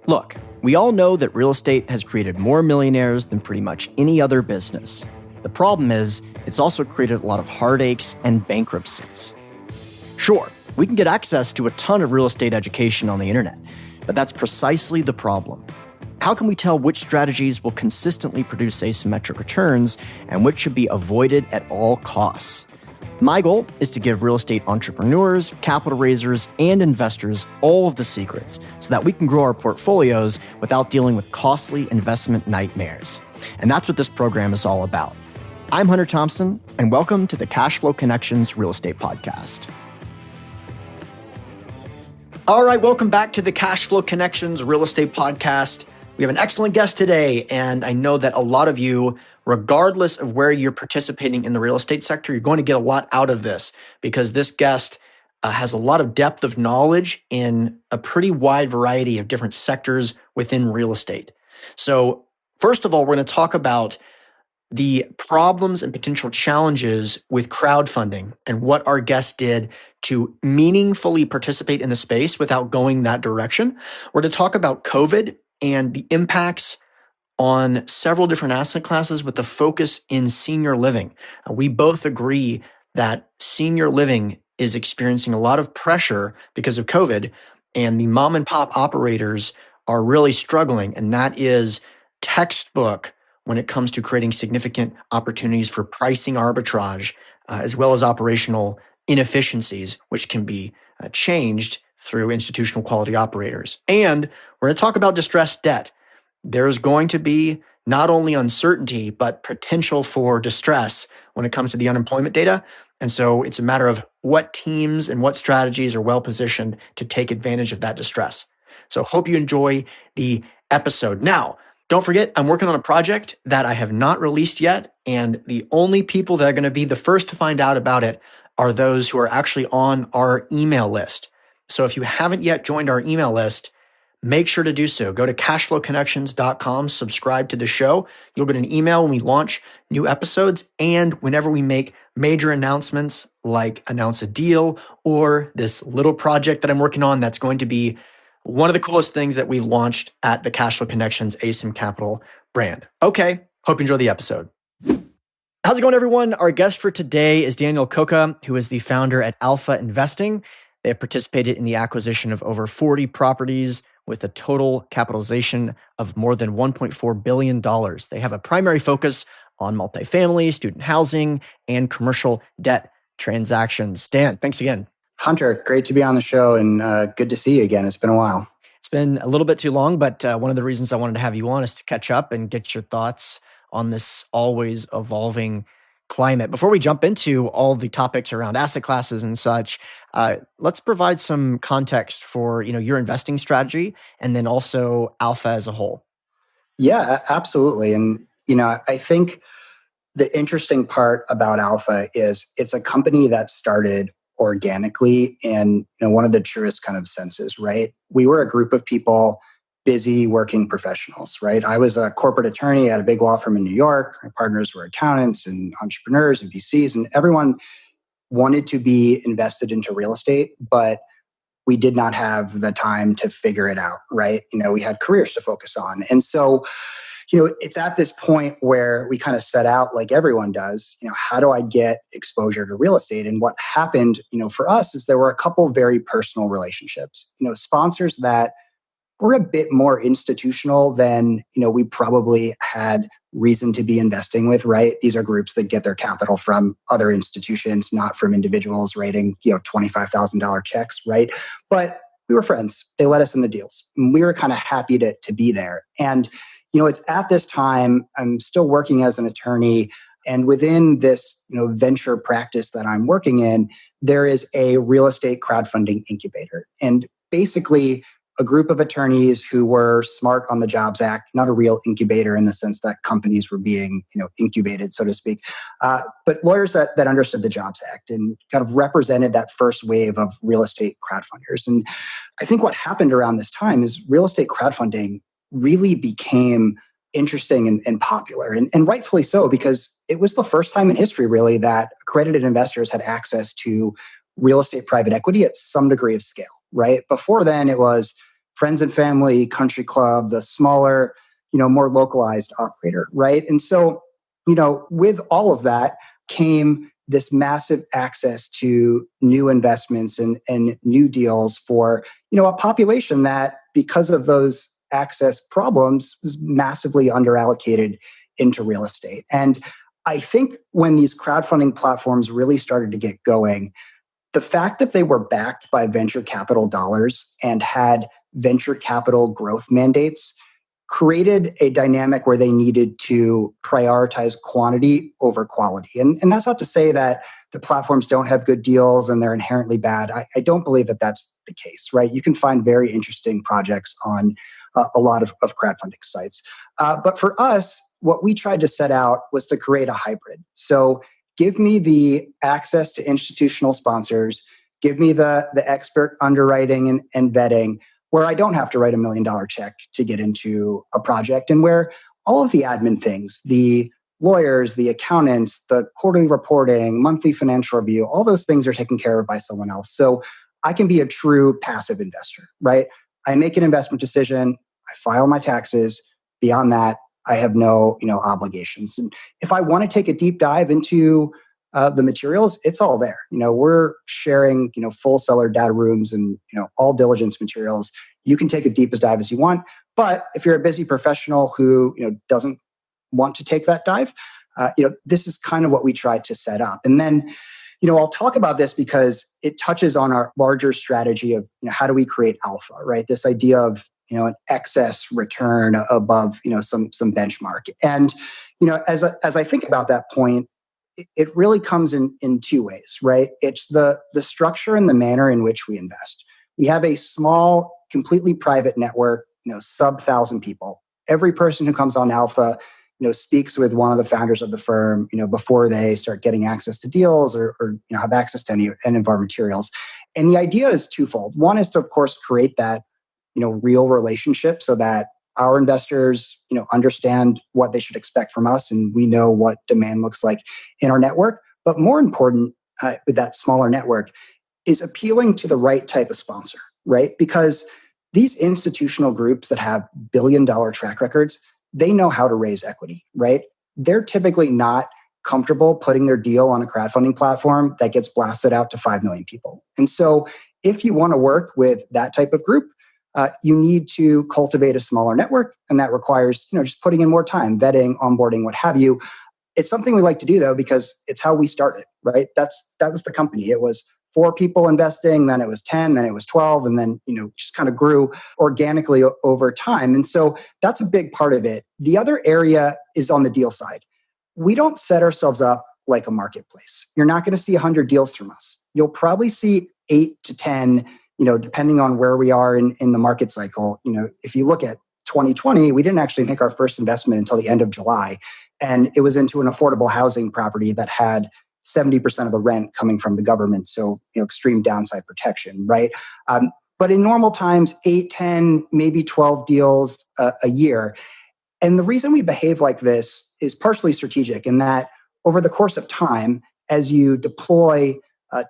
Look, we all know that real estate has created more millionaires than pretty much any other business. The problem is, it's also created a lot of heartaches and bankruptcies. Sure, we can get access to a ton of real estate education on the internet, but that's precisely the problem. How can we tell which strategies will consistently produce asymmetric returns and which should be avoided at all costs? My goal is to give real estate entrepreneurs, capital raisers, and investors all of the secrets so that we can grow our portfolios without dealing with costly investment nightmares. And that's what this program is all about. I'm Hunter Thompson, and welcome to the Cashflow Connections Real Estate Podcast. All right, welcome back to the Cashflow Connections Real Estate Podcast. We have an excellent guest today, and I know that a lot of you, regardless of where you're participating in the real estate sector, you're going to get a lot out of this because this guest has a lot of depth of knowledge in a pretty wide variety of different sectors within real estate. So first of all, we're going to talk about the problems and potential challenges with crowdfunding and what our guest did to meaningfully participate in the space without going that direction. We're going to talk about COVID and the impacts on several different asset classes with the focus in senior living. We both agree that senior living is experiencing a lot of pressure because of COVID, and the mom and pop operators are really struggling, and that is textbook when it comes to creating significant opportunities for pricing arbitrage, as well as operational inefficiencies, which can be changed through institutional quality operators. And we're going to talk about distressed debt. There's going to be not only uncertainty, but potential for distress when it comes to the unemployment data. And so it's a matter of what teams and what strategies are well positioned to take advantage of that distress. So hope you enjoy the episode. Now, don't forget, I'm working on a project that I have not released yet, and the only people that are going to be the first to find out about it are those who are actually on our email list. So if you haven't yet joined our email list, make sure to do so. Go to cashflowconnections.com, subscribe to the show. You'll get an email when we launch new episodes and whenever we make major announcements, like announce a deal or this little project that I'm working on that's going to be one of the coolest things that we've launched at the Cashflow Connections ASIM Capital brand. Okay, hope you enjoy the episode. How's it going, everyone? Our guest for today is Daniel Cocca, who is the founder at Alpha Investing. They have participated in the acquisition of over 40 properties with a total capitalization of more than $1.4 billion. They have a primary focus on multifamily, student housing, and commercial debt transactions. Dan, thanks again. Hunter, great to be on the show and good to see you again. It's been a while. It's been a little bit too long, but one of the reasons I wanted to have you on is to catch up and get your thoughts on this always evolving climate. Before we jump into all the topics around asset classes and such, let's provide some context for your investing strategy and then also Alpha as a whole. Yeah, absolutely. And I think the interesting part about Alpha is it's a company that started organically in one of the truest kind of senses, right? We were a group of people, busy working professionals, right? I was a corporate attorney at a big law firm in New York. My partners were accountants and entrepreneurs and VCs, and everyone wanted to be invested into real estate, but we did not have the time to figure it out, right? We had careers to focus on. And so, it's at this point where we kind of set out, like everyone does, how do I get exposure to real estate? And what happened, for us is there were a couple very personal relationships, sponsors that were a bit more institutional than, we probably had reason to be investing with, right? These are groups that get their capital from other institutions, not from individuals writing, $25,000 checks, right? But we were friends. They let us in the deals. And we were kind of happy to be there. And, it's at this time, I'm still working as an attorney. And within this, venture practice that I'm working in, there is a real estate crowdfunding incubator. And basically, a group of attorneys who were smart on the Jobs Act, not a real incubator in the sense that companies were being, incubated, so to speak, but lawyers that understood the Jobs Act and kind of represented that first wave of real estate crowdfunders. And I think what happened around this time is real estate crowdfunding really became interesting and popular, and rightfully so, because it was the first time in history, really, that accredited investors had access to real estate private equity at some degree of scale, right? Before then, it was friends and family, country club, the smaller, more localized operator, right? And so, with all of that came this massive access to new investments and new deals for, a population that, because of those access problems, was massively underallocated into real estate. And I think when these crowdfunding platforms really started to get going, the fact that they were backed by venture capital dollars and had venture capital growth mandates created a dynamic where they needed to prioritize quantity over quality. And that's not to say that the platforms don't have good deals and they're inherently bad. I don't believe that that's the case, right? You can find very interesting projects on a lot of crowdfunding sites. But for us, what we tried to set out was to create a hybrid. So give me the access to institutional sponsors, give me the expert underwriting and vetting, where I don't have to write $1 million check to get into a project, and where all of the admin things, the lawyers, the accountants, the quarterly reporting, monthly financial review, all those things are taken care of by someone else. So I can be a true passive investor, right? I make an investment decision, I file my taxes. Beyond that, I have no, obligations. And if I want to take a deep dive into the materials, it's all there. We're sharing, full seller data rooms and, all diligence materials. You can take a deep dive as you want. But if you're a busy professional who, doesn't want to take that dive, this is kind of what we tried to set up. And then, I'll talk about this because it touches on our larger strategy of, how do we create alpha, right? This idea of, an excess return above, some benchmark. And, as I think about that point, it really comes in two ways, right? It's the structure and the manner in which we invest. We have a small, completely private network, sub 1,000 people. Every person who comes on Alpha, speaks with one of the founders of the firm, before they start getting access to deals or have access to any of our materials. And the idea is twofold. One is to, of course, create that, real relationship so that our investors, understand what they should expect from us, and we know what demand looks like in our network. But more important, with that smaller network, is appealing to the right type of sponsor, right? Because these institutional groups that have billion-dollar track records, they know how to raise equity, right? They're typically not comfortable putting their deal on a crowdfunding platform that gets blasted out to 5 million people. And so if you want to work with that type of group, you need to cultivate a smaller network, and that requires, just putting in more time, vetting, onboarding, what have you. It's something we like to do though, because it's how we started, right? That was the company. It was 4 people investing, then it was 10, then it was 12, and then, just kind of grew organically over time. And so that's a big part of it. The other area is on the deal side. We don't set ourselves up like a marketplace. You're not going to see 100 deals from us. You'll probably see 8 to 10, depending on where we are in the market cycle. If you look at 2020, we didn't actually make our first investment until the end of July. And it was into an affordable housing property that had 70% of the rent coming from the government. So, extreme downside protection, right? But in normal times, 8, 10, maybe 12 deals a year. And the reason we behave like this is partially strategic in that over the course of time, as you deploy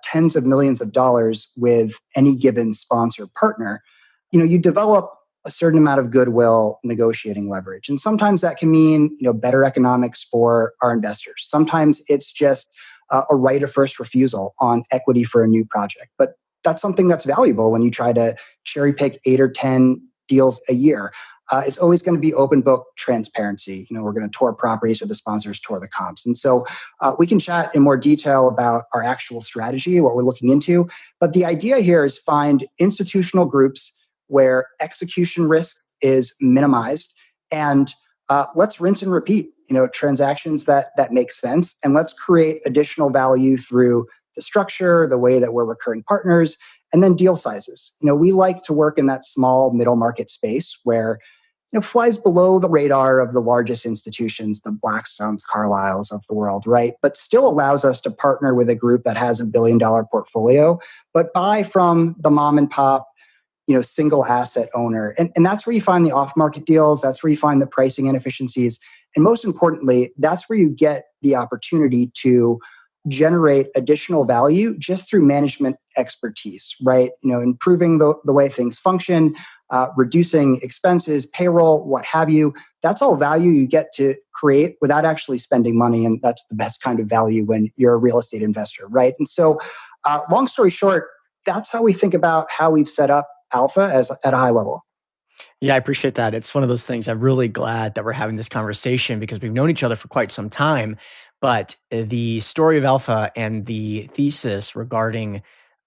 tens of millions of dollars with any given sponsor partner, you develop a certain amount of goodwill, negotiating leverage. And sometimes that can mean, better economics for our investors. Sometimes it's just a right of first refusal on equity for a new project. But that's something that's valuable when you try to cherry pick 8 or 10 deals a year. It's always going to be open book transparency. We're going to tour properties or the sponsors tour the comps. And so we can chat in more detail about our actual strategy, what we're looking into. But the idea here is find institutional groups where execution risk is minimized, and let's rinse and repeat, transactions that make sense, and let's create additional value through the structure, the way that we're recurring partners, and then deal sizes. We like to work in that small middle market space where flies below the radar of the largest institutions, the Blackstones, Carlyles of the world, right? But still allows us to partner with a group that has $1 billion portfolio, but buy from the mom and pop, single asset owner. And that's where you find the off-market deals. That's where you find the pricing inefficiencies. And most importantly, that's where you get the opportunity to generate additional value just through management expertise, right? Improving the way things function, reducing expenses, payroll, what have you. That's all value you get to create without actually spending money. And that's the best kind of value when you're a real estate investor, right? And so, long story short, that's how we think about how we've set up Alpha at a high level. Yeah, I appreciate that. It's one of those things. I'm really glad that we're having this conversation because we've known each other for quite some time. But the story of Alpha and the thesis regarding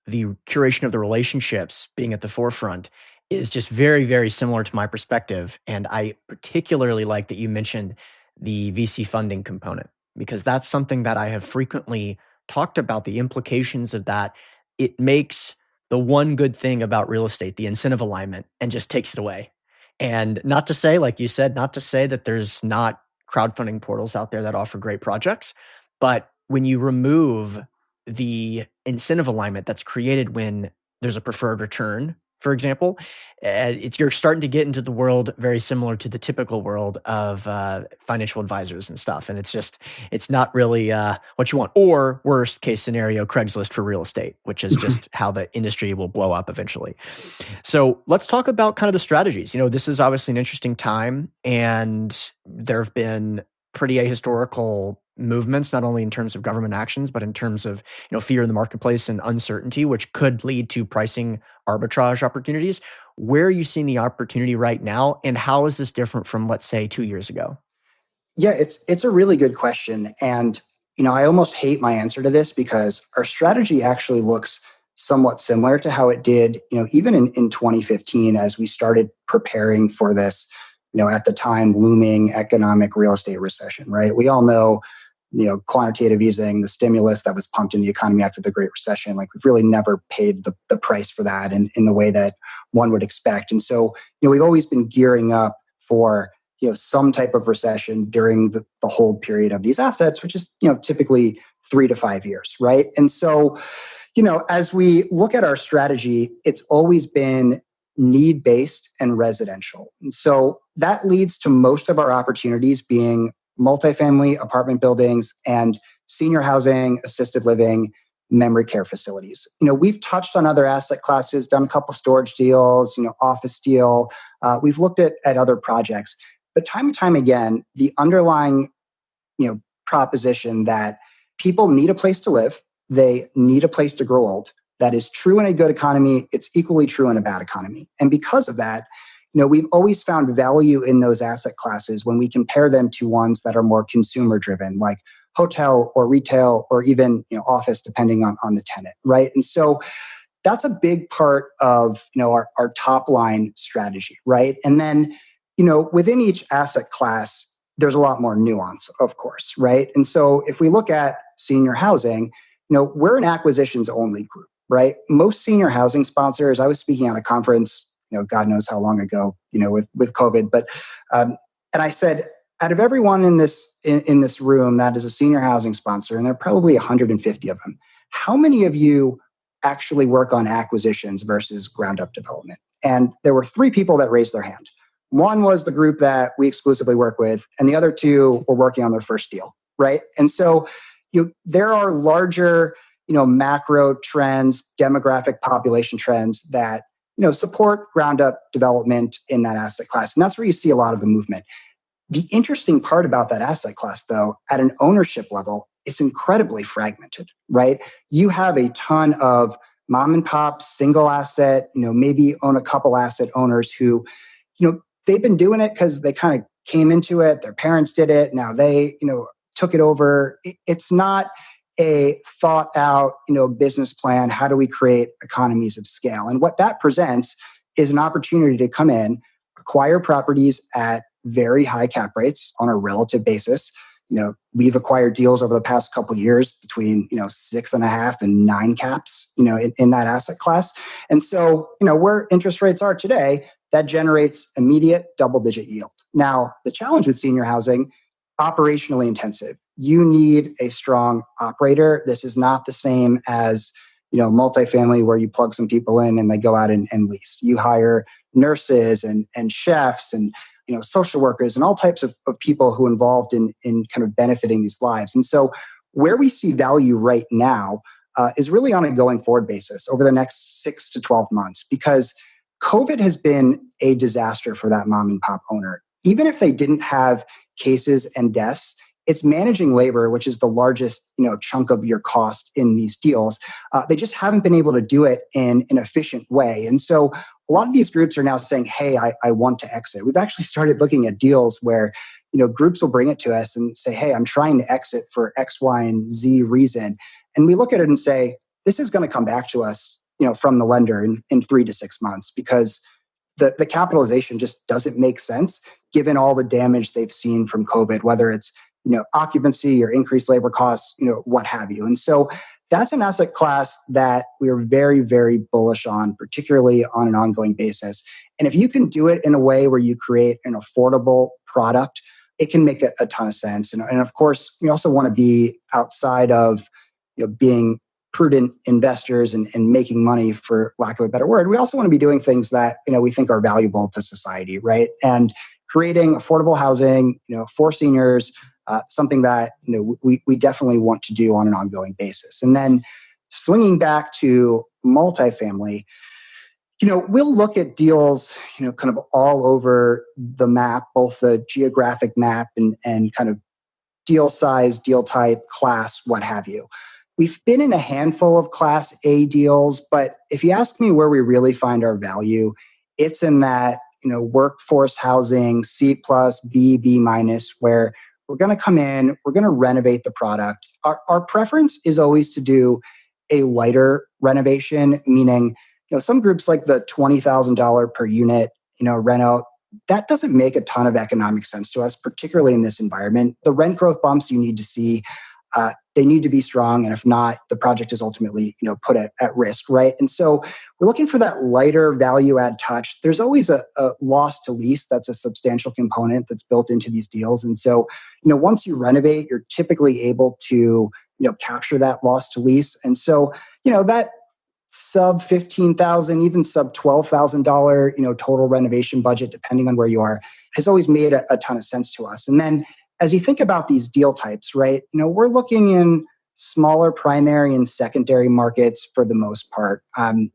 the curation of the relationships being at the forefront is just very, very similar to my perspective. And I particularly like that you mentioned the VC funding component because that's something that I have frequently talked about the implications of that. It makes the one good thing about real estate, the incentive alignment, and just takes it away. And not to say, like you said, not to say that there's not crowdfunding portals out there that offer great projects, but when you remove the incentive alignment that's created when there's a preferred return, for example, you're starting to get into the world very similar to the typical world of financial advisors and stuff. And it's not really what you want. Or worst case scenario, Craigslist for real estate, which is just how the industry will blow up eventually. So let's talk about kind of the strategies. This is obviously an interesting time, and there have been pretty ahistorical movements, not only in terms of government actions, but in terms of fear in the marketplace and uncertainty, which could lead to pricing arbitrage opportunities. Where are you seeing the opportunity right now, and how is this different from, let's say, 2 years ago? Yeah, it's a really good question, and I almost hate my answer to this because our strategy actually looks somewhat similar to how it did, even in 2015 as we started preparing for this, at the time looming economic real estate recession. Right? We all know quantitative easing, the stimulus that was pumped in the economy after the Great Recession. Like we've really never paid the price for that in the way that one would expect. And so, we've always been gearing up for, some type of recession during the hold period of these assets, which is, typically 3 to 5 years, right? And so, as we look at our strategy, it's always been need-based and residential. And so that leads to most of our opportunities being multifamily apartment buildings and senior housing, assisted living, memory care facilities. We've touched on other asset classes, done a couple storage deals, office deal. We've looked at other projects, but time and time again, the underlying, proposition that people need a place to live, they need a place to grow old. That is true in a good economy. It's equally true in a bad economy. And because of that, we've always found value in those asset classes when we compare them to ones that are more consumer driven, like hotel or retail or even office, depending on the tenant, right? And so that's a big part of our top line strategy, right? And then within each asset class, there's a lot more nuance, of course, right? And so if we look at senior housing, we're an acquisitions only group, right? Most senior housing sponsors, I was speaking at a conference, God knows how long ago, with COVID. But and I said, out of everyone in this room that is a senior housing sponsor, and there are probably 150 of them, how many of you actually work on acquisitions versus ground up development? And there were 3 people that raised their hand. One was the group that we exclusively work with, and the other 2 were working on their first deal, right? And so there are larger, macro trends, demographic population trends that support ground up development in that asset class. And that's where you see a lot of the movement. The interesting part about that asset class, though, at an ownership level, it's incredibly fragmented, right? You have a ton of mom and pop, single asset, maybe own a couple asset owners who, they've been doing it because they kind of came into it. Their parents did it. Now they, took it over. It's not a thought out, business plan. How do we create economies of scale? And what that presents is an opportunity to come in, acquire properties at very high cap rates on a relative basis. We've acquired deals over the past couple of years between, 6.5 and 9 caps, in that asset class. And so, where interest rates are today, that generates immediate double-digit yield. Now, the challenge with senior housing, operationally intensive. You need a strong operator. This is not the same as, multifamily where you plug some people in and they go out and lease. You hire nurses and chefs and, social workers and all types of people who are involved in kind of benefiting these lives. And so Where we see value right now is really on a going forward basis over the next 6 to 12 months, because COVID has been a disaster for that mom and pop owner. Even if they didn't have cases and deaths, it's managing labor, which is the largest chunk of your cost in these deals. They just haven't been able to do it in an efficient way. And so a lot of these groups are now saying, hey, I want to exit. We've actually started looking at deals where groups will bring it to us and say, hey, I'm trying to exit for X, Y, and Z reason. And we look at it and say, this is going to come back to us from the lender in 3 to 6 months, because the capitalization just doesn't make sense given all the damage they've seen from COVID, whether it's occupancy or increased labor costs, what have you. And so that's an asset class that we are very, very bullish on, particularly on an ongoing basis. And if you can do it in a way where you create an affordable product, it can make a ton of sense. And of course, we also want to be outside of being prudent investors and making money, for lack of a better word. We also want to be doing things that we think are valuable to society, right? And creating affordable housing, for seniors, something that we definitely want to do on an ongoing basis. And then swinging back to multifamily, we'll look at deals, kind of all over the map, both the geographic map and kind of deal size, deal type, class, what have you. We've been in a handful of Class A deals, but if you ask me where we really find our value, it's in that workforce housing, C plus, B, B minus, where we're going to come in, we're going to renovate the product. Our preference is always to do a lighter renovation, meaning some groups like the $20,000 per unit reno. That doesn't make a ton of economic sense to us, particularly in this environment. The rent growth bumps you need to see, they need to be strong, and if not, the project is ultimately put at risk, right? And so we're looking for that lighter value add touch. There's always a loss to lease that's a substantial component that's built into these deals, and so once you renovate, you're typically able to capture that loss to lease, and so that sub $15,000, even sub $12,000 total renovation budget, depending on where you are, has always made a ton of sense to us. And then as you think about these deal types, right, we're looking in smaller primary and secondary markets for the most part.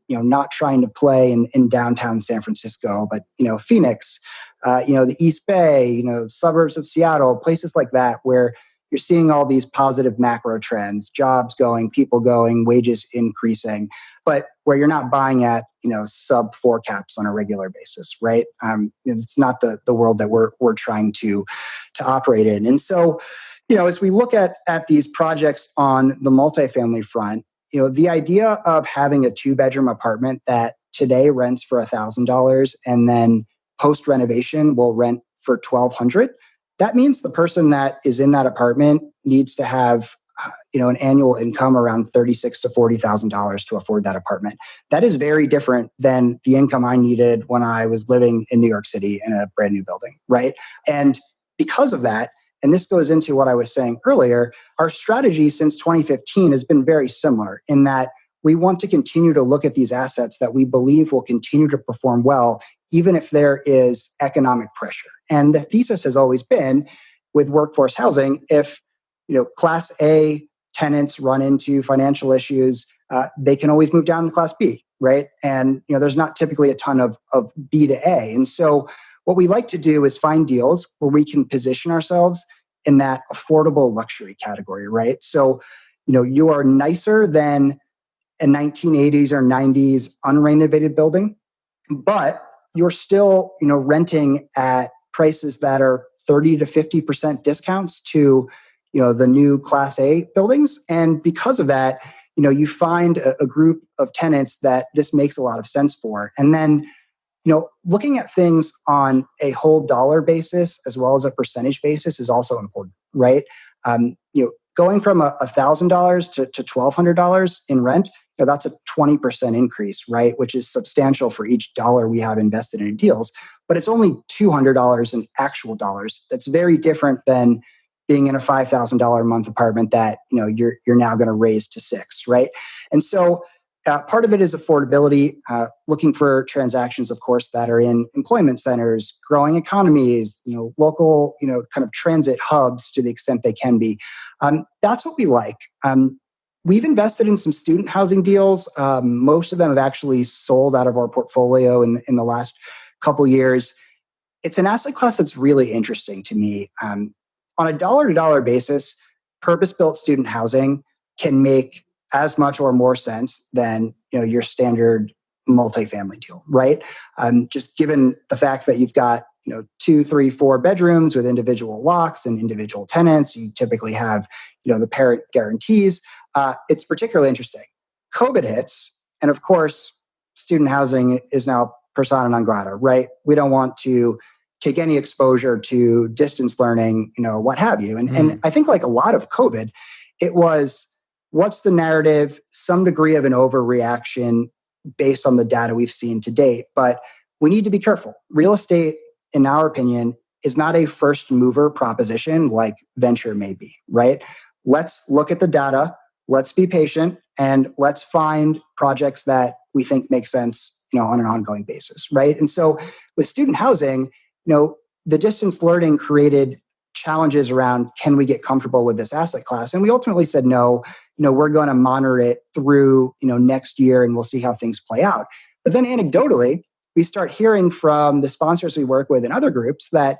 Not trying to play in downtown San Francisco, but Phoenix, the East Bay, suburbs of Seattle, places like that where you're seeing all these positive macro trends, jobs going, people going, wages increasing, but where you're not buying at sub 4 caps on a regular basis, right? It's not the world that we're trying to operate in. And so, as we look at these projects on the multifamily front, the idea of having a 2-bedroom apartment that today rents for $1,000 and then post renovation will rent for $1,200. That means the person that is in that apartment needs to have an annual income around $36,000 to $40,000 to afford that apartment. That is very different than the income I needed when I was living in New York City in a brand new building, right? And because of that, and this goes into what I was saying earlier, our strategy since 2015 has been very similar in that we want to continue to look at these assets that we believe will continue to perform well, even if there is economic pressure. And the thesis has always been with workforce housing, if Class A tenants run into financial issues, they can always move down to Class B, right? And there's not typically a ton of B to A. And so what we like to do is find deals where we can position ourselves in that affordable luxury category, right? So you are nicer than a 1980s or 90s unrenovated building, but you're still renting at prices that are 30 to 50% discounts to the new Class A buildings. And because of that, you find a group of tenants that this makes a lot of sense for. And then looking at things on a whole dollar basis as well as a percentage basis is also important, right? Going from $1,000 to $1,200 in rent, that's a 20% increase, right? Which is substantial for each dollar we have invested in deals, but it's only $200 in actual dollars. That's very different than being in a $5,000 a month apartment that you're now going to raise to $6,000, right? And so Part of it is affordability, looking for transactions, of course, that are in employment centers, growing economies, local, kind of transit hubs to the extent they can be. That's what we like. We've invested in some student housing deals. Most of them have actually sold out of our portfolio in the last couple years. It's an asset class that's really interesting to me. On a dollar-to-dollar basis, purpose-built student housing can make as much or more sense than your standard multifamily deal, right? Just given the fact that you've got 2, 3, 4 bedrooms with individual locks and individual tenants, you typically have the parent guarantees. It's particularly interesting. COVID hits, and of course, student housing is now persona non grata, right? We don't want to take any exposure to distance learning, what have you. And I think like a lot of COVID, it was, what's the narrative? Some degree of an overreaction based on the data we've seen to date. But we need to be careful. Real estate, in our opinion, is not a first mover proposition like venture may be, right? Let's look at the data. Let's be patient, and let's find projects that we think make sense, on an ongoing basis, right? And so with student housing, the distance learning created challenges around, can we get comfortable with this asset class? And we ultimately said, no, we're going to monitor it through, next year, and we'll see how things play out. But then anecdotally, we start hearing from the sponsors we work with and other groups that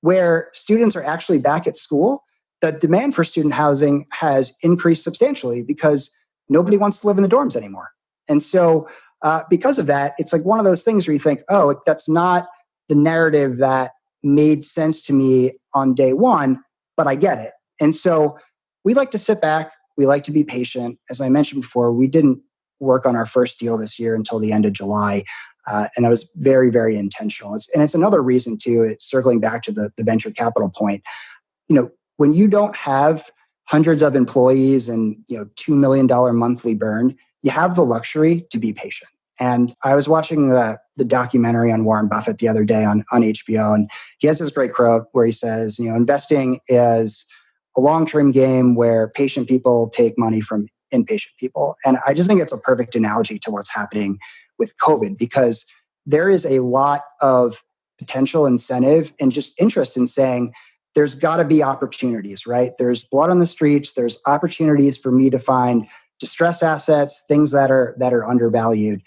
where students are actually back at school, the demand for student housing has increased substantially because nobody wants to live in the dorms anymore. And so because of that, it's like one of those things where you think, oh, that's not the narrative that made sense to me on day one, but I get it. And so we like to sit back. We like to be patient. As I mentioned before, we didn't work on our first deal this year until the end of July. And that was very, very intentional. It's another reason too, it's circling back to the venture capital point. When you don't have hundreds of employees and $2 million monthly burn, you have the luxury to be patient. And I was watching the documentary on Warren Buffett the other day on HBO, and he has this great quote where he says, investing is a long-term game where patient people take money from impatient people. And I just think it's a perfect analogy to what's happening with COVID, because there is a lot of potential incentive and just interest in saying, there's got to be opportunities, right? There's blood on the streets. There's opportunities for me to find distressed assets, things that are undervalued.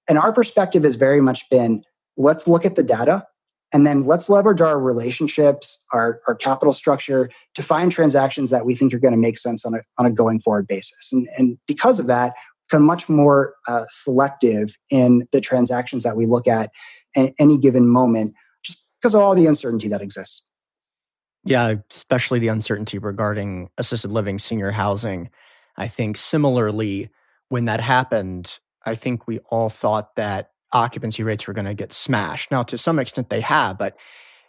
And our perspective has very much been, let's look at the data and then let's leverage our relationships, our capital structure to find transactions that we think are going to make sense on a going forward basis. And because of that, become much more selective in the transactions that we look at any given moment, just because of all the uncertainty that exists. Yeah, especially the uncertainty regarding assisted living, senior housing. I think similarly, when that happened, I think we all thought that occupancy rates were going to get smashed. Now, to some extent they have, but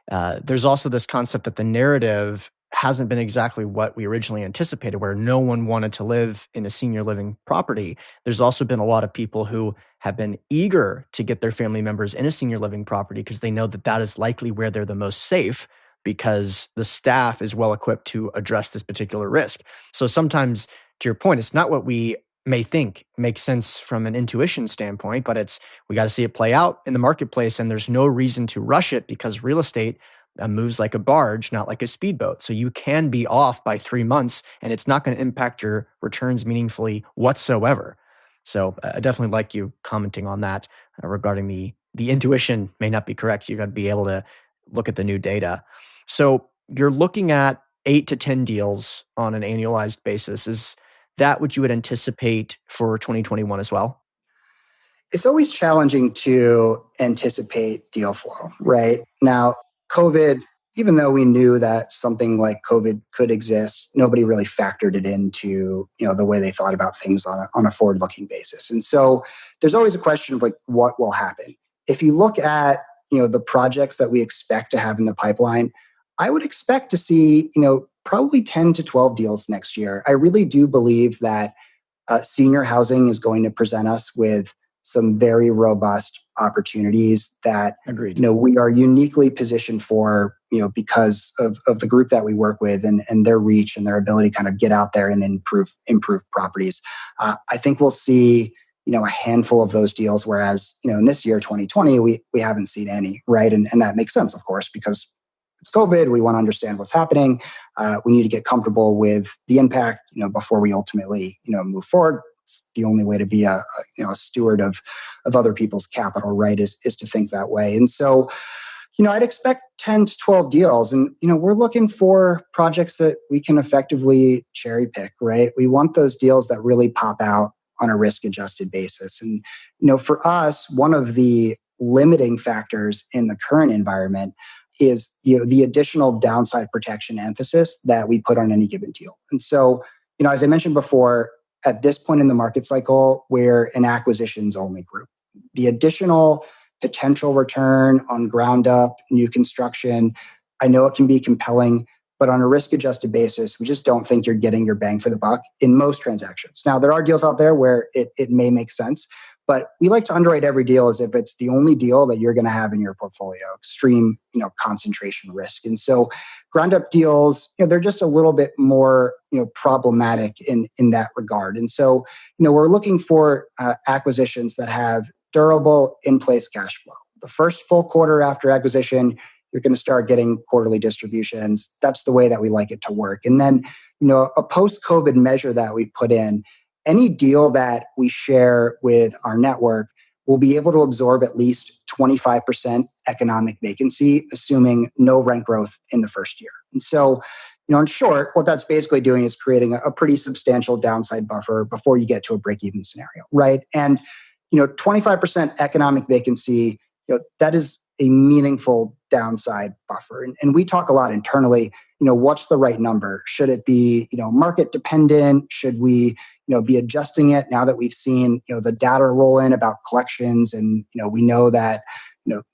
there's also this concept that the narrative hasn't been exactly what we originally anticipated, where no one wanted to live in a senior living property. There's also been a lot of people who have been eager to get their family members in a senior living property because they know that that is likely where they're the most safe, because the staff is well equipped to address this particular risk. So sometimes, to your point, it's not what we may think makes sense from an intuition standpoint, but we got to see it play out in the marketplace, and there's no reason to rush it because real estate moves like a barge, not like a speedboat. So you can be off by 3 months, and it's not going to impact your returns meaningfully whatsoever. So I definitely like you commenting on that regarding the intuition may not be correct. You got to be able to look at the new data. So you're looking at 8 to 10 deals on an annualized basis. Is that what you would anticipate for 2021 as well? It's always challenging to anticipate deal flow, right? Now, COVID, even though we knew that something like COVID could exist, nobody really factored it into, the way they thought about things on a forward-looking basis. And so there's always a question of like, what will happen? If you look at, the projects that we expect to have in the pipeline, I would expect to see, probably 10 to 12 deals next year. I really do believe that senior housing is going to present us with some very robust opportunities that Agreed. We are uniquely positioned for, because of the group that we work with and their reach and their ability to kind of get out there and improve properties. I think we'll see a handful of those deals, whereas, in this year, 2020, we haven't seen any, right? And that makes sense, of course, because it's COVID. We want to understand what's happening. We need to get comfortable with the impact, before we ultimately, move forward. It's the only way to be a steward of other people's capital, right? Is to think that way. And so, I'd expect 10 to 12 deals. And, we're looking for projects that we can effectively cherry pick, right? We want those deals that really pop out on a risk adjusted basis. And, for us, one of the limiting factors in the current environment is, the additional downside protection emphasis that we put on any given deal. And so, as I mentioned before, at this point in the market cycle, we're an acquisitions only group. The additional potential return on ground up new construction, I know it can be compelling, but on a risk adjusted basis, we just don't think you're getting your bang for the buck in most transactions. Now, there are deals out there where it may make sense, but we like to underwrite every deal as if it's the only deal that you're going to have in your portfolio, extreme, concentration risk. And so ground up deals, they're just a little bit more, problematic in that regard. And so, we're looking for acquisitions that have durable in-place cash flow. The first full quarter after acquisition, you're going to start getting quarterly distributions. That's the way that we like it to work. And then, a post-COVID measure that we put in, any deal that we share with our network will be able to absorb at least 25% economic vacancy, assuming no rent growth in the first year. And so, in short, what that's basically doing is creating a pretty substantial downside buffer before you get to a break-even scenario, right? And 25% economic vacancy, that is a meaningful downside buffer. And we talk a lot internally, what's the right number? Should it be, market dependent? Should we, be adjusting it now that we've seen, the data roll in about collections, and, we know that,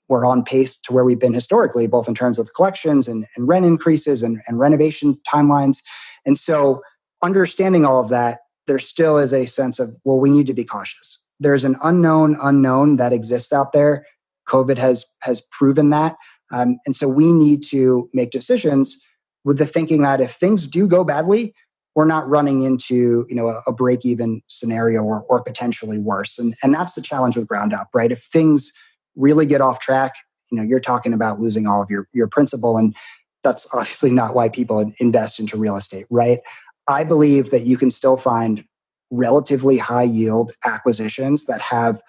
we're on pace to where we've been historically, both in terms of collections and rent increases and renovation timelines. And so understanding all of that, there still is a sense of, well, we need to be cautious. There's an unknown that exists out there. COVID has proven that. And so we need to make decisions with the thinking that if things do go badly, we're not running into a break-even scenario or potentially worse. And that's the challenge with ground up, right? If things really get off track, you're talking about losing all of your principal. And that's obviously not why people invest into real estate, right? I believe that you can still find relatively high yield acquisitions that have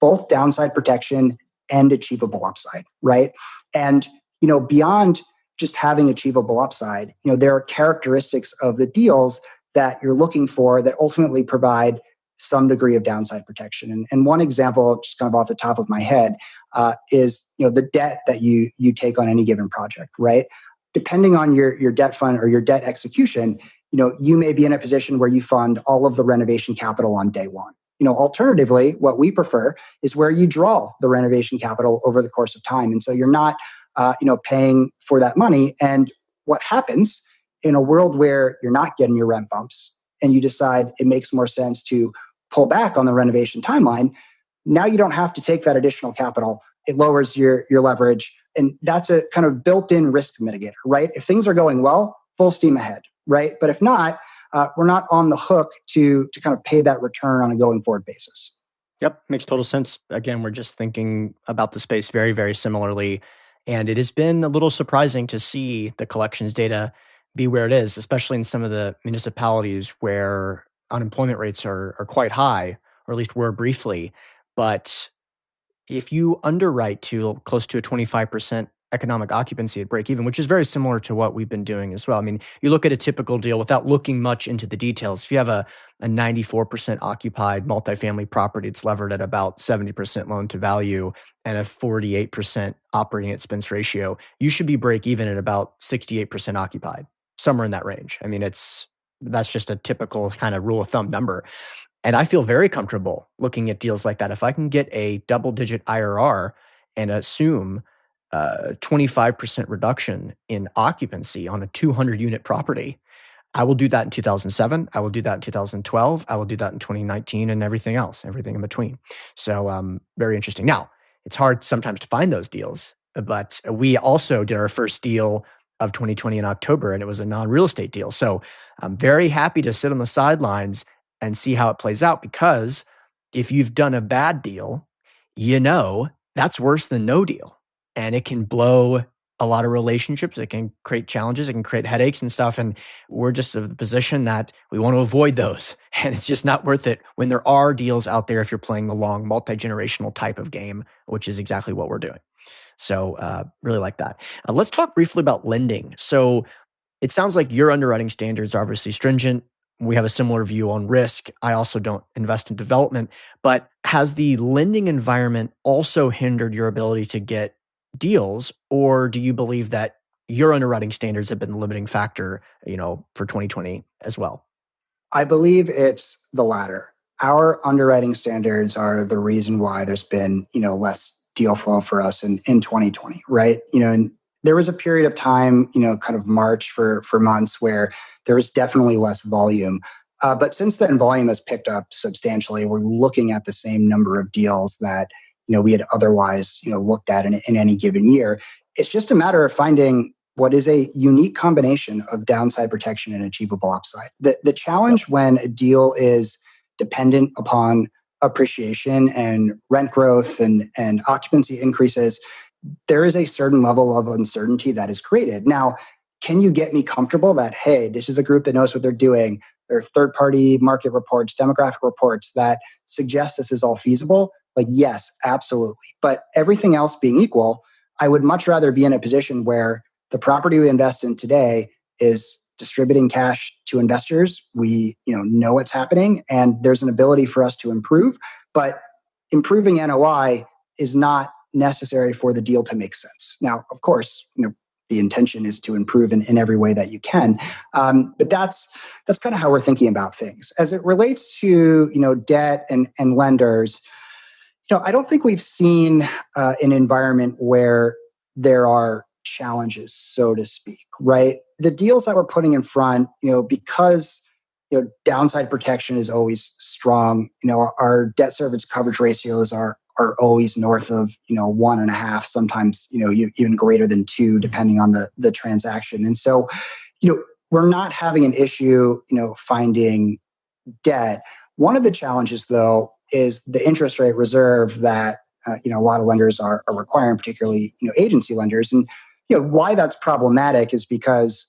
both downside protection and achievable upside, right? And, beyond just having achievable upside, there are characteristics of the deals that you're looking for that ultimately provide some degree of downside protection. And one example, just kind of off the top of my head, is, the debt that you take on any given project, right? Depending on your debt fund or your debt execution, you may be in a position where you fund all of the renovation capital on day one. Alternatively, what we prefer is where you draw the renovation capital over the course of time. And so you're not, paying for that money. And what happens in a world where you're not getting your rent bumps and you decide it makes more sense to pull back on the renovation timeline, now you don't have to take that additional capital. It lowers your leverage. And that's a kind of built-in risk mitigator, right? If things are going well, full steam ahead, right? But if not, we're not on the hook to kind of pay that return on a going forward basis. Yep, makes total sense. Again, we're just thinking about the space very, very similarly. And it has been a little surprising to see the collections data be where it is, especially in some of the municipalities where unemployment rates are quite high, or at least were briefly. But if you underwrite to close to a 25% economic occupancy at break even, which is very similar to what we've been doing as well. I mean, you look at a typical deal without looking much into the details. If you have a 94% occupied multifamily property, it's levered at about 70% loan to value and a 48% operating expense ratio, you should be break even at about 68% occupied, somewhere in that range. I mean, that's just a typical kind of rule of thumb number. And I feel very comfortable looking at deals like that. If I can get a double-digit IRR and assume 25% reduction in occupancy on a 200-unit property, I will do that in 2007. I will do that in 2012. I will do that in 2019 and everything else, everything in between. So very interesting. Now, it's hard sometimes to find those deals, but we also did our first deal of 2020 in October, and it was a non-real estate deal. So I'm very happy to sit on the sidelines and see how it plays out, because if you've done a bad deal, that's worse than no deal. And it can blow a lot of relationships. It can create challenges. It can create headaches and stuff. And we're just of the position that we want to avoid those. And it's just not worth it when there are deals out there if you're playing the long multi-generational type of game, which is exactly what we're doing. So really like that. Let's talk briefly about lending. So it sounds like your underwriting standards are obviously stringent. We have a similar view on risk. I also don't invest in development, but has the lending environment also hindered your ability to get deals, or do you believe that your underwriting standards have been the limiting factor, for 2020 as well? I believe it's the latter. Our underwriting standards are the reason why there's been, less deal flow for us in 2020, right? And there was a period of time, kind of March for months where there was definitely less volume. But since then, volume has picked up substantially. We're looking at the same number of deals that, we had otherwise, looked at in any given year. It's just a matter of finding what is a unique combination of downside protection and achievable upside. The challenge when a deal is dependent upon appreciation and rent growth and occupancy increases, there is a certain level of uncertainty that is created. Now, can you get me comfortable that, hey, this is a group that knows what they're doing? There are third-party market reports, demographic reports that suggest this is all feasible? Like, yes, absolutely. But everything else being equal, I would much rather be in a position where the property we invest in today is distributing cash to investors. We, know what's happening, and there's an ability for us to improve. But improving NOI is not necessary for the deal to make sense. Now, of course, the intention is to improve in every way that you can. But that's kind of how we're thinking about things. As it relates to, debt and lenders, I don't think we've seen an environment where there are challenges, so to speak, right? The deals that we're putting in front, because downside protection is always strong. Our debt service coverage ratios are always north of 1.5, sometimes even greater than 2, depending on the transaction. And so, we're not having an issue finding debt. One of the challenges, though, is the interest rate reserve that a lot of lenders are requiring, particularly agency lenders. And why that's problematic is because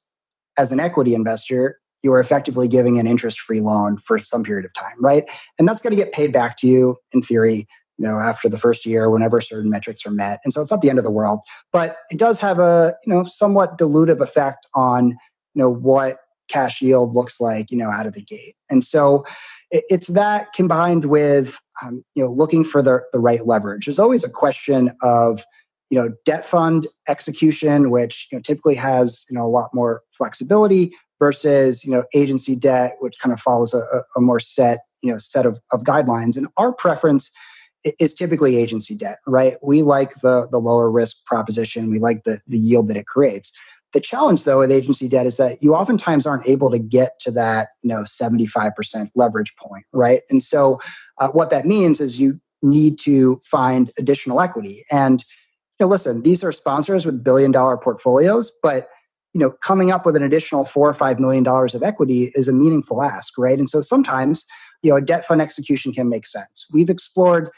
as an equity investor, you are effectively giving an interest-free loan for some period of time, right? And that's going to get paid back to you in theory, after the first year, whenever certain metrics are met. And so it's not the end of the world, but it does have a, somewhat dilutive effect on, what cash yield looks like, out of the gate. And so it's that combined with, looking for the right leverage. There's always a question of, debt fund execution, which typically has a lot more flexibility versus agency debt, which kind of follows a more set of guidelines. And our preference is typically agency debt, right? We like the lower risk proposition. We like the yield that it creates. The challenge, though, with agency debt is that you oftentimes aren't able to get to that 75% leverage point, right? And so what that means is you need to find additional equity. And listen, these are sponsors with billion-dollar portfolios, but coming up with an additional $4 or $5 million of equity is a meaningful ask, right? And so sometimes, a debt fund execution can make sense. We've explored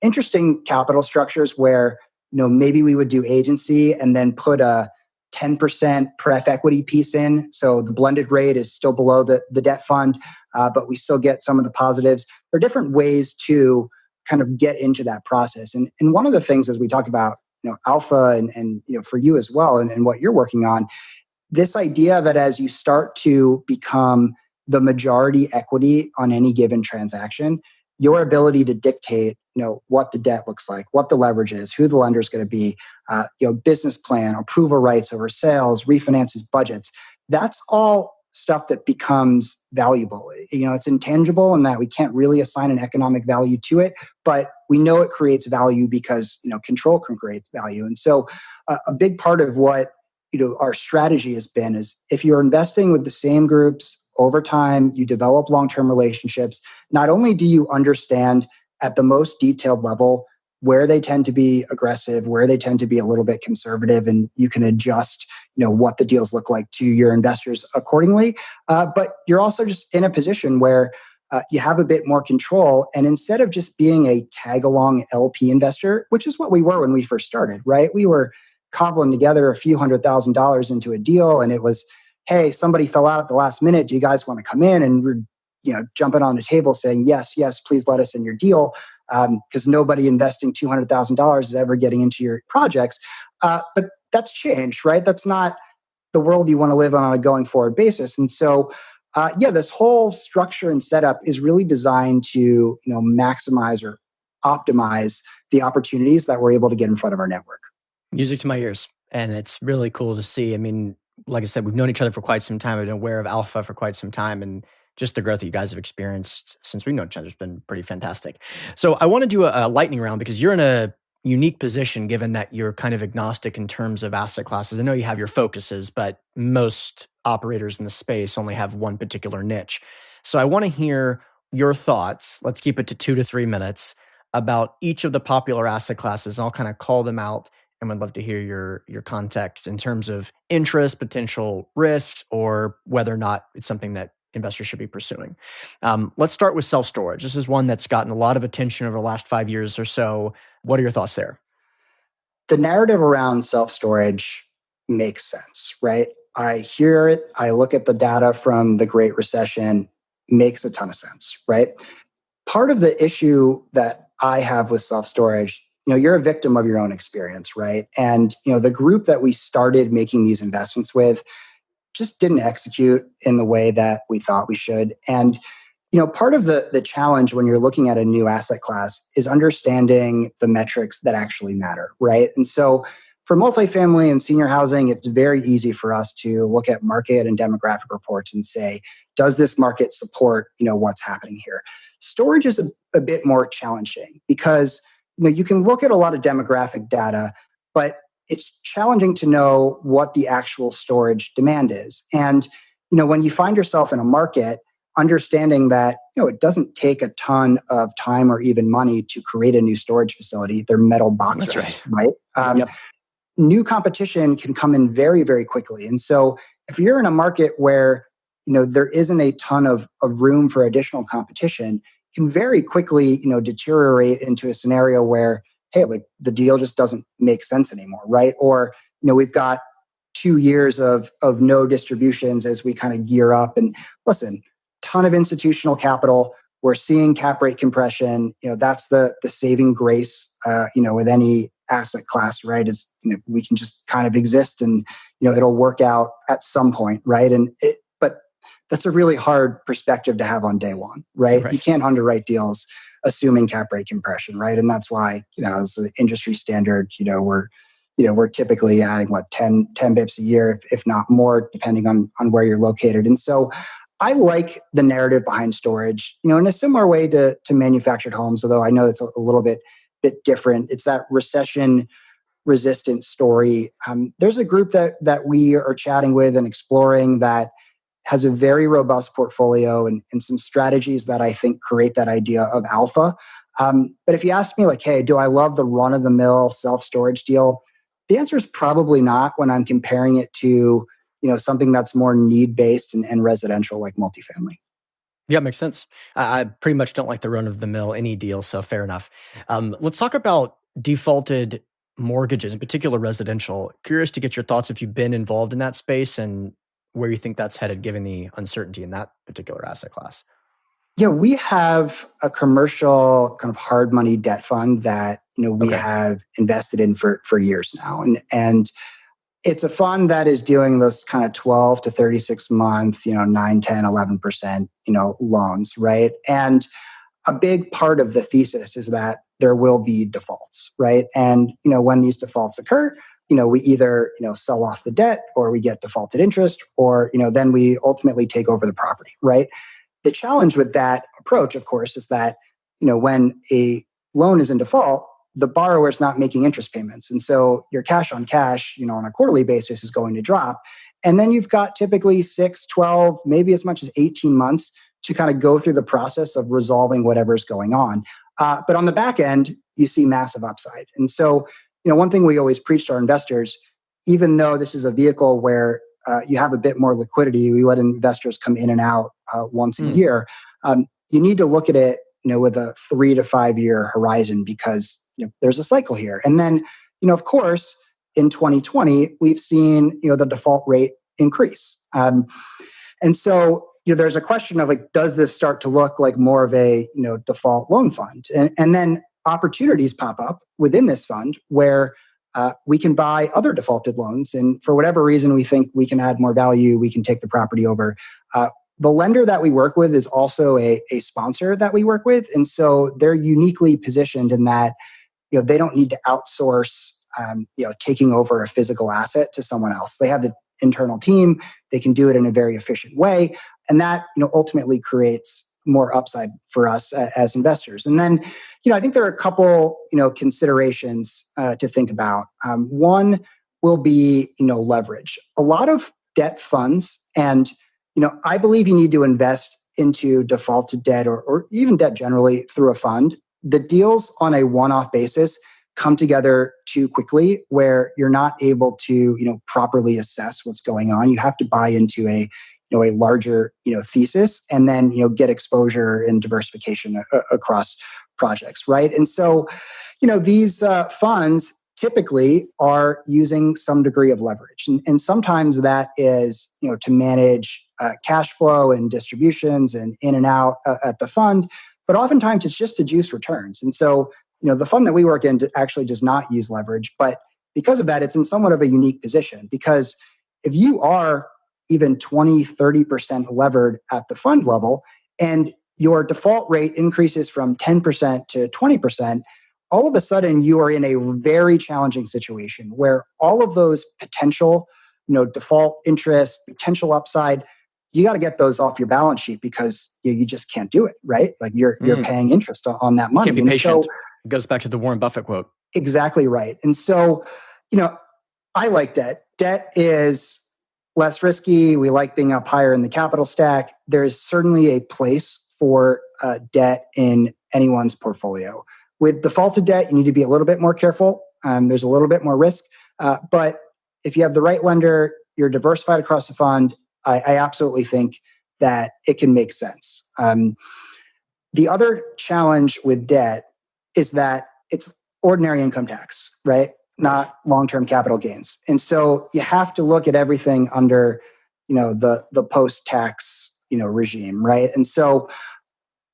interesting capital structures where, maybe we would do agency and then put a 10% pref equity piece in. So the blended rate is still below the debt fund, but we still get some of the positives. There are different ways to kind of get into that process. And one of the things, as we talk about, alpha and for you as well, and what you're working on, this idea that as you start to become the majority equity on any given transaction, your ability to dictate, what the debt looks like, what the leverage is, who the lender is going to be, business plan, approval rights over sales, refinances, budgets. That's all stuff that becomes valuable. It's intangible in that we can't really assign an economic value to it, but we know it creates value because, control can create value. And so a big part of what, our strategy has been is if you're investing with the same groups over time, you develop long-term relationships, not only do you understand at the most detailed level where they tend to be aggressive, where they tend to be a little bit conservative, and you can adjust, what the deals look like to your investors accordingly. But you're also just in a position where you have a bit more control. And instead of just being a tag along LP investor, which is what we were when we first started, right? We were cobbling together a few $100,000 into a deal, and it was, hey, somebody fell out at the last minute. Do you guys want to come in? And we're jumping on the table saying, yes, please let us in your deal, because nobody investing $200,000 is ever getting into your projects. But that's changed, right? That's not the world you want to live on a going forward basis. And so, this whole structure and setup is really designed to maximize or optimize the opportunities that we're able to get in front of our network. Music to my ears. And it's really cool to see. I mean, like I said, we've known each other for quite some time. I've been aware of Alpha for quite some time. And just the growth that you guys have experienced since we've known each other has been pretty fantastic. So I want to do a lightning round because you're in a unique position given that you're kind of agnostic in terms of asset classes. I know you have your focuses, but most operators in the space only have one particular niche. So I want to hear your thoughts. Let's keep it to 2 to 3 minutes about each of the popular asset classes. I'll kind of call them out and would love to hear your context in terms of interest, potential risks, or whether or not it's something that investors should be pursuing. Let's start with self-storage. This is one that's gotten a lot of attention over the last 5 years or so. What are your thoughts there? The narrative around self-storage makes sense, right? I hear it. I look at the data from the Great Recession, makes a ton of sense, right? Part of the issue that I have with self-storage, you're a victim of your own experience, right? And, the group that we started making these investments with just didn't execute in the way that we thought we should. And, part of the challenge when you're looking at a new asset class is understanding the metrics that actually matter, right? And so for multifamily and senior housing, it's very easy for us to look at market and demographic reports and say, does this market support, what's happening here? Storage is a bit more challenging because, you can look at a lot of demographic data, but it's challenging to know what the actual storage demand is. And, when you find yourself in a market, understanding that, it doesn't take a ton of time or even money to create a new storage facility. They're metal boxes, That's right. Yep. New competition can come in very, very quickly. And so if you're in a market where, there isn't a ton of room for additional competition, can very quickly, deteriorate into a scenario where, hey, like the deal just doesn't make sense anymore, right? Or, we've got 2 years of no distributions as we kind of gear up. And listen, ton of institutional capital. We're seeing cap rate compression. That's the saving grace, with any asset class, right? Is, we can just kind of exist and, it'll work out at some point, right? But that's a really hard perspective to have on day one, right? You can't underwrite deals assuming cap rate compression, right? And that's why, as an industry standard, we're typically adding 10 bips a year, if not more, depending on where you're located. And so I like the narrative behind storage, in a similar way to manufactured homes, although I know it's a little bit different. It's that recession resistant story. There's a group that we are chatting with and exploring that has a very robust portfolio and some strategies that I think create that idea of alpha. But if you ask me hey, do I love the run-of-the-mill self-storage deal? The answer is probably not when I'm comparing it to something that's more need-based and residential like multifamily. Yeah, makes sense. I pretty much don't like the run-of-the-mill any deal, so fair enough. Let's talk about defaulted mortgages, in particular residential. Curious to get your thoughts if you've been involved in that space and where you think that's headed given the uncertainty in that particular asset class. Yeah, we have a commercial kind of hard money debt fund that we have invested in for years now. And it's a fund that is doing this kind of 12 to 36 month, 9, 10, 11%, loans, right? And a big part of the thesis is that there will be defaults, right? And, when these defaults occur, we either, sell off the debt or we get defaulted interest or, then we ultimately take over the property, right? The challenge with that approach, of course, is that, when a loan is in default, the borrower is not making interest payments. And so your cash on cash, on a quarterly basis is going to drop. And then you've got typically 6, 12, maybe as much as 18 months to kind of go through the process of resolving whatever's going on. But on the back end, you see massive upside. And so, one thing we always preach to our investors, even though this is a vehicle where you have a bit more liquidity, we let investors come in and out once a year. you need to look at it, with a 3 to 5 year horizon because there's a cycle here. And then, of course, in 2020, we've seen the default rate increase. And so there's a question of like, does this start to look like more of a default loan fund? And then opportunities pop up within this fund where we can buy other defaulted loans. And for whatever reason, we think we can add more value, we can take the property over. The lender that we work with is also a sponsor that we work with. And so they're uniquely positioned in that they don't need to outsource taking over a physical asset to someone else. They have the internal team. They can do it in a very efficient way. And that ultimately creates more upside for us as investors. And then, I think there are a couple, considerations to think about. One will be, leverage. A lot of debt funds, and, I believe you need to invest into defaulted debt or even debt generally through a fund. The deals on a one-off basis come together too quickly where you're not able to, properly assess what's going on. You have to buy into a larger, thesis and then, get exposure and diversification across projects, right? And so, these funds typically are using some degree of leverage. And sometimes that is, to manage cash flow and distributions and in and out at the fund. But oftentimes it's just to juice returns. And so, the fund that we work in actually does not use leverage. But because of that, it's in somewhat of a unique position. Because if you are even 20, 30% levered at the fund level, and your default rate increases from 10% to 20%, all of a sudden you are in a very challenging situation where all of those potential, default interest, potential upside, you got to get those off your balance sheet because you just can't do it, right? Like you're paying interest on that money. You can't be patient. It goes back to the Warren Buffett quote. Exactly right. And so, I like debt. Debt is less risky. We like being up higher in the capital stack. There is certainly a place for debt in anyone's portfolio. With defaulted debt, you need to be a little bit more careful. There's a little bit more risk. But if you have the right lender, you're diversified across the fund, I absolutely think that it can make sense. The other challenge with debt is that it's ordinary income tax, right? Not long-term capital gains. And so you have to look at everything under, the post-tax, regime, right? And so,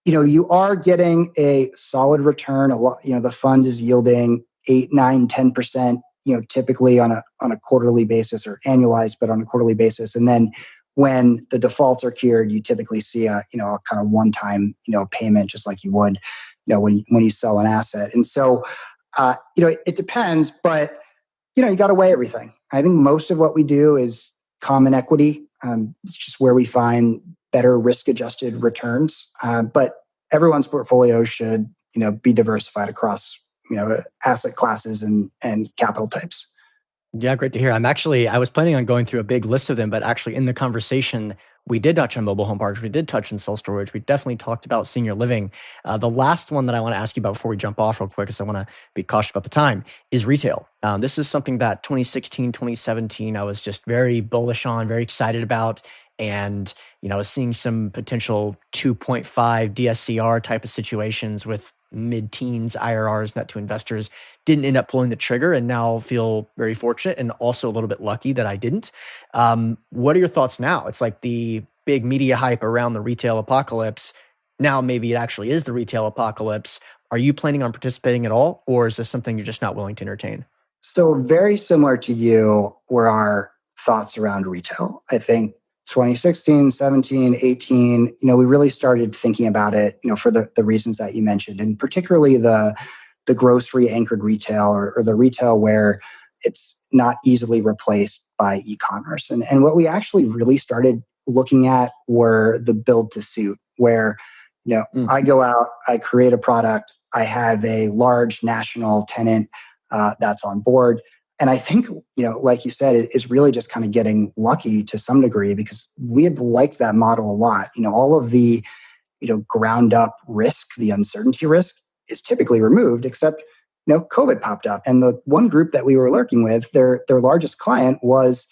you are getting a solid return. A lot, the fund is yielding 8, 9, 10%, typically on a quarterly basis or annualized, but on a quarterly basis. And then when the defaults are cured, you typically see a kind of one-time, payment, just like you would, when you sell an asset. And so, it depends, but, you got to weigh everything. I think most of what we do is common equity. It's just where we find better risk-adjusted returns. But everyone's portfolio should, be diversified across, asset classes and capital types. Yeah, great to hear. I was planning on going through a big list of them, but actually in the conversation, we did touch on mobile home parks. We did touch on self-storage. We definitely talked about senior living. The last one that I want to ask you about before we jump off real quick, because I want to be cautious about the time, is retail. This is something that 2016, 2017, I was just very bullish on, very excited about. And, I was seeing some potential 2.5 DSCR type of situations with mid-teens IRRs net to investors. Didn't end up pulling the trigger and now feel very fortunate and also a little bit lucky that I didn't. What are your thoughts now? It's like the big media hype around the retail apocalypse. Now maybe it actually is the retail apocalypse. Are you planning on participating at all? Or is this something you're just not willing to entertain? So very similar to you were our thoughts around retail. I think 2016, 17, 18, we really started thinking about it, for the reasons that you mentioned, and particularly the grocery anchored retail or the retail where it's not easily replaced by e-commerce. And what we actually really started looking at were the build to suit where, I go out, I create a product, I have a large national tenant that's on board. And I think, like you said, it is really just kind of getting lucky to some degree because we had liked that model a lot. All of the, ground up risk, the uncertainty risk is typically removed, except, COVID popped up. And the one group that we were working with, their largest client was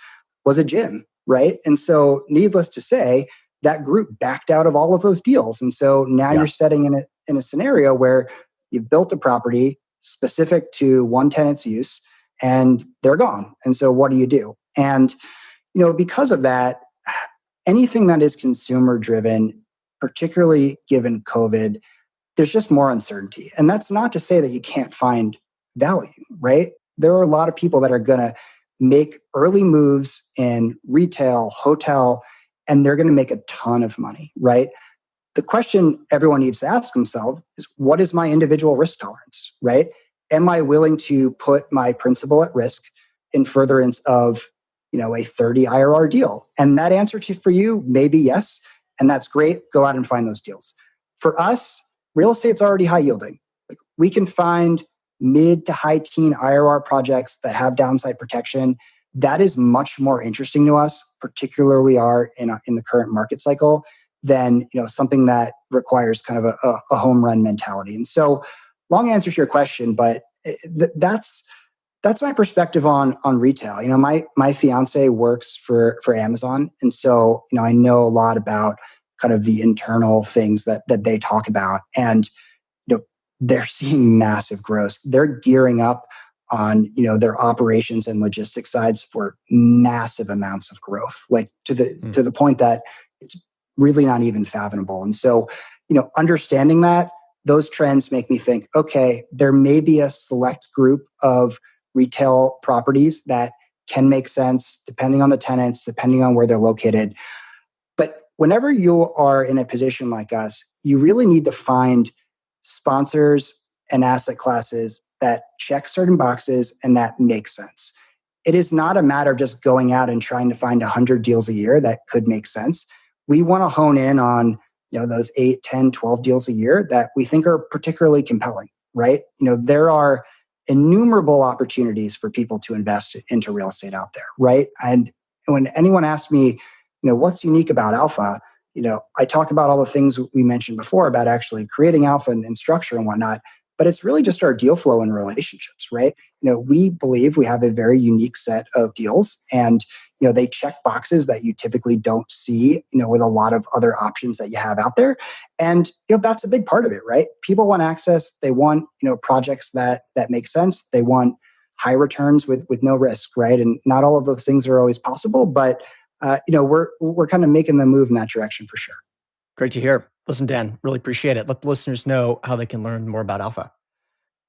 a gym, right? And so needless to say, that group backed out of all of those deals. And so now Yeah. you're setting in a scenario where you've built a property specific to one tenant's use and they're gone. And so what do you do? And, because of that, anything that is consumer driven, particularly given COVID, there's just more uncertainty. And that's not to say that you can't find value, right? There are a lot of people that are going to make early moves in retail, hotel, and they're going to make a ton of money, right? The question everyone needs to ask themselves is, what is my individual risk tolerance, right? Am I willing to put my principal at risk in furtherance of, a 30 IRR deal? And that answer for you may be yes, and that's great. Go out and find those deals. For us, real estate's already high yielding. Like, we can find mid to high teen IRR projects that have downside protection. That is much more interesting to us, particularly we are in the current market cycle, than something that requires kind of a home run mentality. And so, long answer to your question, but that's my perspective on retail. My fiance works for Amazon, and so I know a lot about kind of the internal things that they talk about, and they're seeing massive growth. They're gearing up on their operations and logistics sides for massive amounts of growth, like to the point that it's really not even fathomable. And so, understanding that, those trends make me think, okay, there may be a select group of retail properties that can make sense depending on the tenants, depending on where they're located. But whenever you are in a position like us, you really need to find sponsors and asset classes that check certain boxes and that make sense. It is not a matter of just going out and trying to find 100 deals a year that could make sense. We want to hone in on those 8, 10, 12 deals a year that we think are particularly compelling, right? There are innumerable opportunities for people to invest into real estate out there, right? And when anyone asks me, what's unique about Alpha, I talk about all the things we mentioned before about actually creating Alpha and structure and whatnot, but it's really just our deal flow and relationships, right? We believe we have a very unique set of deals, and they check boxes that you typically don't see, with a lot of other options that you have out there. And that's a big part of it, right? People want access. They want projects that make sense. They want high returns with no risk, right? And not all of those things are always possible, but we're kind of making the move in that direction for sure. Great to hear. Listen, Dan, really appreciate it. Let the listeners know how they can learn more about Alpha.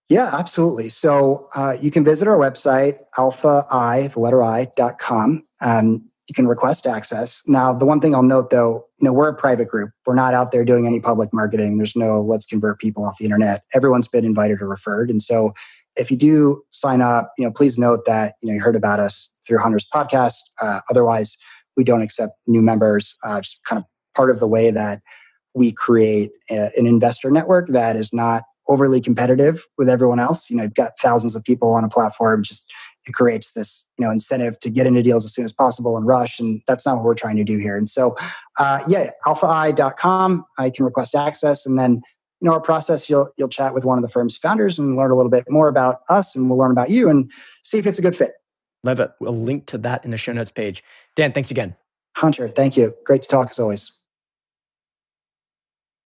Yeah, absolutely. So you can visit our website, alphai.com. You can request access. Now, the one thing I'll note, though, we're a private group. We're not out there doing any public marketing. There's no let's convert people off the internet. Everyone's been invited or referred. And so if you do sign up, please note that you heard about us through Hunter's podcast. Otherwise, we don't accept new members. Just kind of part of the way that we create an investor network that is not overly competitive with everyone else. You've got thousands of people on a platform. Just it creates this incentive to get into deals as soon as possible and rush, and that's not what we're trying to do here. And so alphai.com, I can request access, and then our process, you'll chat with one of the firm's founders and learn a little bit more about us, and we'll learn about you and see if it's a good fit. Love it. We'll link to that in the show notes page. Dan, thanks again. Hunter, thank you. Great to talk as always.